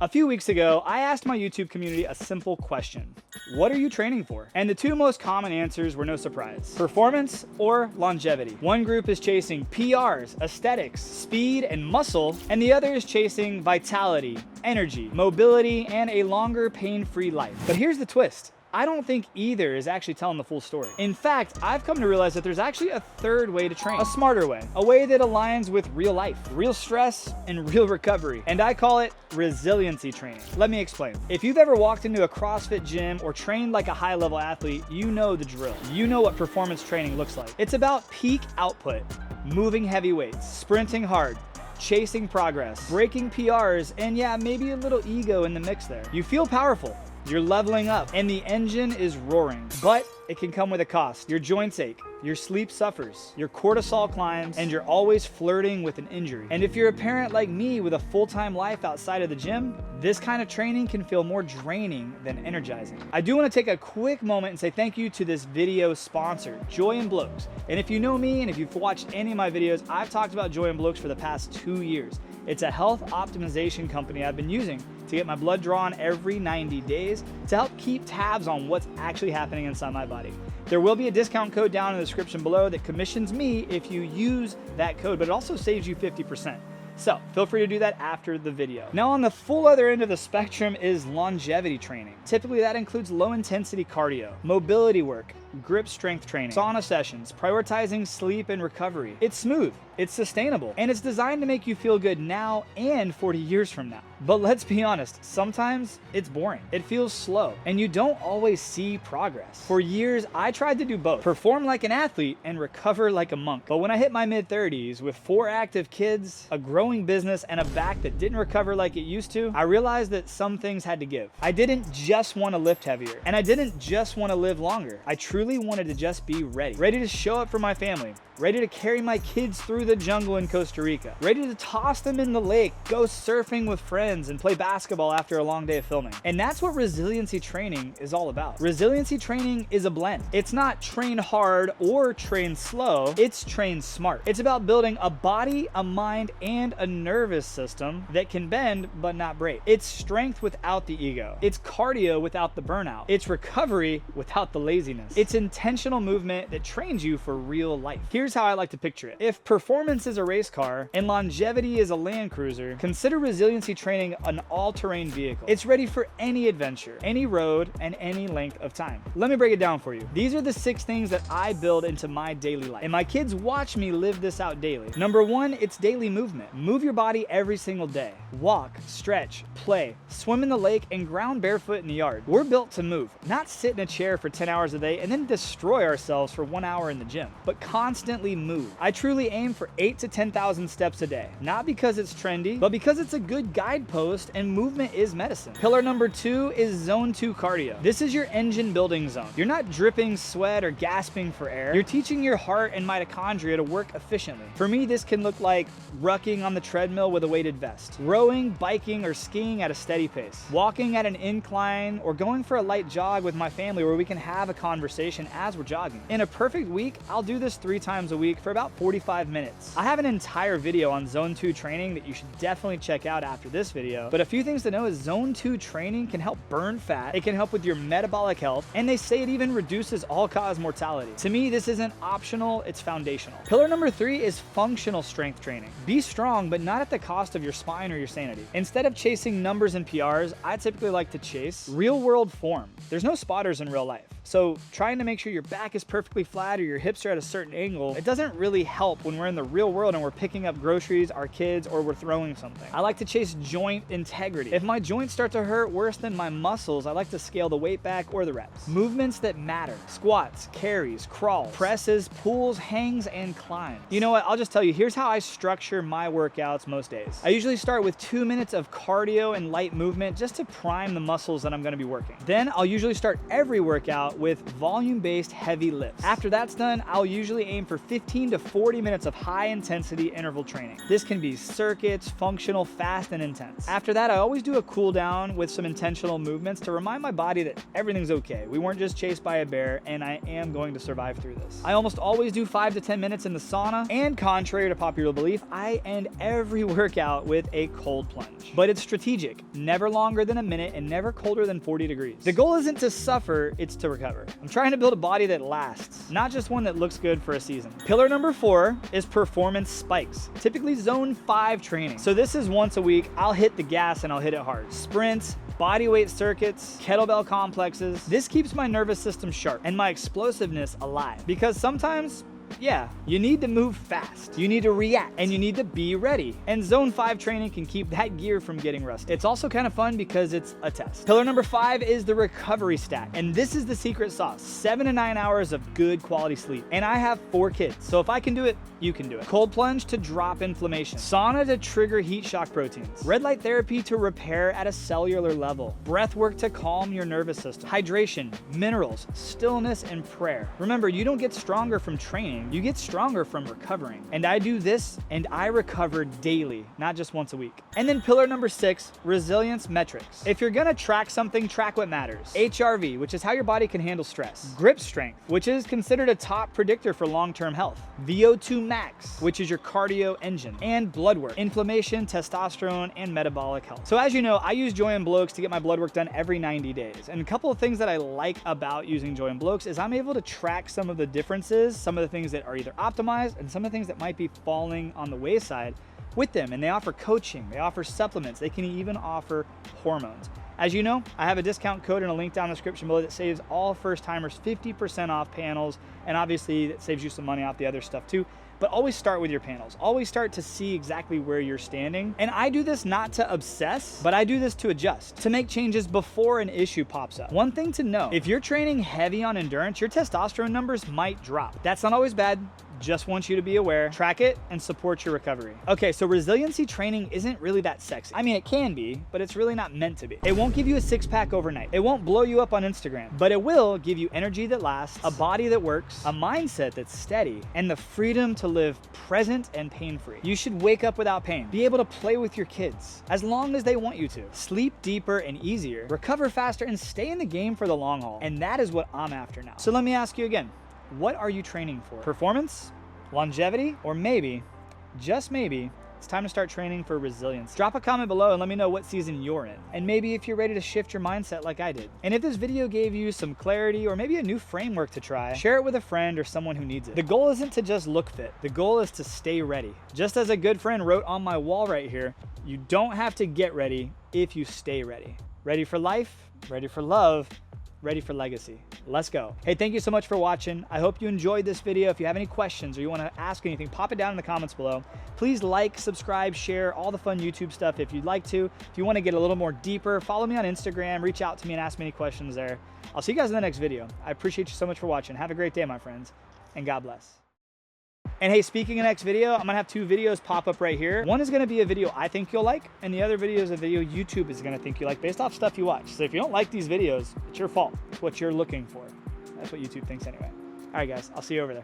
A few weeks ago, I asked my YouTube community a simple question. What are you training for? And the two most common answers were no surprise. Performance or longevity. One group is chasing PRs, aesthetics, speed, and muscle, and the other is chasing vitality, energy, mobility, and a longer pain-free life. But here's the twist. I don't think either is actually telling the full story. In fact, I've come to realize that there's actually a third way to train, a smarter way, a way that aligns with real life, real stress, and real recovery. And I call it resiliency training. Let me explain. If you've ever walked into a CrossFit gym or trained like a high-level athlete, you know the drill. You know what performance training looks like. It's about peak output, moving heavy weights, sprinting hard, chasing progress, breaking PRs, and yeah, maybe a little ego in the mix there. You feel powerful. You're leveling up and the engine is roaring, but it can come with a cost. Your joints ache, your sleep suffers, your cortisol climbs, and you're always flirting with an injury. And if you're a parent like me with a full-time life outside of the gym, this kind of training can feel more draining than energizing. I do want to take a quick moment and say thank you to this video sponsor, Joy & Blokes. And if you know me and if you've watched any of my videos, I've talked about Joy & Blokes for the past 2 years. It's a health optimization company I've been using to get my blood drawn every 90 days to help keep tabs on what's actually happening inside my body. There will be a discount code down in the description below that commissions me if you use that code, but it also saves you 50%. So feel free to do that after the video. Now on the full other end of the spectrum is longevity training. Typically that includes low intensity cardio, mobility work, grip strength training, sauna sessions, prioritizing sleep and recovery. It's smooth, it's sustainable, and it's designed to make you feel good now and 40 years from now. But let's be honest, sometimes it's boring. It feels slow, and you don't always see progress. For years, I tried to do both, perform like an athlete and recover like a monk. But when I hit my mid-30s with 4 active kids, a growing business, and a back that didn't recover like it used to, I realized that some things had to give. I didn't just want to lift heavier, and I didn't just want to live longer. I truly wanted to just be ready to show up for my family, ready to carry my kids through the jungle in Costa Rica, ready to toss them in the lake, go surfing with friends, and play basketball after a long day of filming. And that's what resiliency training is all about. Resiliency training is a blend. It's not train hard or train slow, it's train smart. It's about building a body, a mind, and a nervous system that can bend but not break. It's strength without the ego. It's cardio without the burnout. It's recovery without the laziness. It's intentional movement that trains you for real life. Here's how I like to picture it. If performance is a race car and longevity is a Land Cruiser, consider resiliency training an all-terrain vehicle. It's ready for any adventure, any road, and any length of time. Let me break it down for you. These are the 6 things that I build into my daily life, and my kids watch me live this out daily. Number 1, it's daily movement. Move your body every single day. Walk, stretch, play, swim in the lake, and ground barefoot in the yard. We're built to move, not sit in a chair for 10 hours a day and then destroy ourselves for 1 hour in the gym, but constantly move. I truly aim for 8 to 10,000 steps a day, not because it's trendy, but because it's a good guidepost and movement is medicine. Pillar number 2 is zone 2 cardio. This is your engine building zone. You're not dripping sweat or gasping for air. You're teaching your heart and mitochondria to work efficiently. For me, this can look like rucking on the treadmill with a weighted vest, rowing, biking, or skiing at a steady pace, walking at an incline, or going for a light jog with my family where we can have a conversation as we're jogging. In a perfect week, I'll do this 3 times a week for about 45 minutes. I have an entire video on zone 2 training that you should definitely check out after this video, but a few things to know is zone 2 training can help burn fat, it can help with your metabolic health, and they say it even reduces all-cause mortality. To me, this isn't optional, it's foundational. Pillar number 3 is functional strength training. Be strong, but not at the cost of your spine or your sanity. Instead of chasing numbers and PRs, I typically like to chase real-world form. There's no spotters in real life. So trying to make sure your back is perfectly flat or your hips are at a certain angle, it doesn't really help when we're in the real world and we're picking up groceries, our kids, or we're throwing something. I like to chase joint integrity. If my joints start to hurt worse than my muscles, I like to scale the weight back or the reps. Movements that matter. Squats, carries, crawls, presses, pulls, hangs, and climbs. You know what? I'll just tell you, here's how I structure my workouts most days. I usually start with 2 minutes of cardio and light movement just to prime the muscles that I'm gonna be working. Then I'll usually start every workout out with volume-based heavy lifts. After that's done, I'll usually aim for 15 to 40 minutes of high-intensity interval training. This can be circuits, functional, fast, and intense. After that, I always do a cool down with some intentional movements to remind my body that everything's okay. We weren't just chased by a bear, and I am going to survive through this. I almost always do 5 to 10 minutes in the sauna, and contrary to popular belief, I end every workout with a cold plunge. But it's strategic, never longer than a minute and never colder than 40 degrees. The goal isn't to suffer, it's to recover. I'm trying to build a body that lasts, not just one that looks good for a season. Pillar number 4 is performance spikes, typically zone 5 training. So this is once a week, I'll hit the gas and I'll hit it hard. Sprints, bodyweight circuits, kettlebell complexes. This keeps my nervous system sharp and my explosiveness alive, because sometimes, yeah, you need to move fast, you need to react, and you need to be ready. And zone 5 training can keep that gear from getting rusty. It's also kind of fun because it's a test. Pillar number 5 is the recovery stack. And this is the secret sauce: 7 to 9 hours of good quality sleep. And I have 4 kids, so if I can do it, you can do it. Cold plunge to drop inflammation. Sauna to trigger heat shock proteins. Red light therapy to repair at a cellular level. Breath work to calm your nervous system. Hydration, minerals, stillness, and prayer. Remember, you don't get stronger from training, you get stronger from recovering. And I do this and I recover daily, not just once a week. And then pillar number 6, resilience metrics. If you're gonna track something, track what matters. HRV, which is how your body can handle stress. Grip strength, which is considered a top predictor for long-term health. VO2 max, which is your cardio engine. And blood work, inflammation, testosterone, and metabolic health. So as you know, I use Joy & Blokes to get my blood work done every 90 days. And a couple of things that I like about using Joy & Blokes is I'm able to track some of the differences, some of the things that are either optimized and some of the things that might be falling on the wayside with them. And they offer coaching, they offer supplements, they can even offer hormones. As you know, I have a discount code and a link down in the description below that saves all first timers 50% off panels, and obviously that saves you some money off the other stuff too. But always start with your panels. Always start to see exactly where you're standing. And I do this not to obsess, but I do this to adjust, to make changes before an issue pops up. One thing to know, if you're training heavy on endurance, your testosterone numbers might drop. That's not always bad. Just want you to be aware, track it, and support your recovery. Okay, so resiliency training isn't really that sexy. I mean, it can be, but it's really not meant to be. It won't give you a 6-pack overnight. It won't blow you up on Instagram, but it will give you energy that lasts, a body that works, a mindset that's steady, and the freedom to live present and pain-free. You should wake up without pain, be able to play with your kids, as long as they want you to, sleep deeper and easier, recover faster, and stay in the game for the long haul. And that is what I'm after now. So let me ask you again, what are you training for? Performance? Longevity? Or maybe, just maybe, it's time to start training for resilience. Drop a comment below and let me know what season you're in. And maybe if you're ready to shift your mindset like I did. And if this video gave you some clarity or maybe a new framework to try, share it with a friend or someone who needs it. The goal isn't to just look fit. The goal is to stay ready. Just as a good friend wrote on my wall right here, you don't have to get ready if you stay ready. Ready for life, ready for love, ready for legacy. Let's go. Hey, thank you so much for watching. I hope you enjoyed this video. If you have any questions or you want to ask anything, pop it down in the comments below. Please like, subscribe, share all the fun YouTube stuff if you'd like to. If you want to get a little more deeper, follow me on Instagram, reach out to me and ask me any questions there. I'll see you guys in the next video. I appreciate you so much for watching. Have a great day, my friends, and God bless. And hey, speaking of next video, I'm gonna have 2 videos pop up right here. One is gonna be a video I think you'll like, and the other video is a video YouTube is gonna think you like based off stuff you watch. So if you don't like these videos, it's your fault. It's what you're looking for. That's what YouTube thinks anyway. All right, guys, I'll see you over there.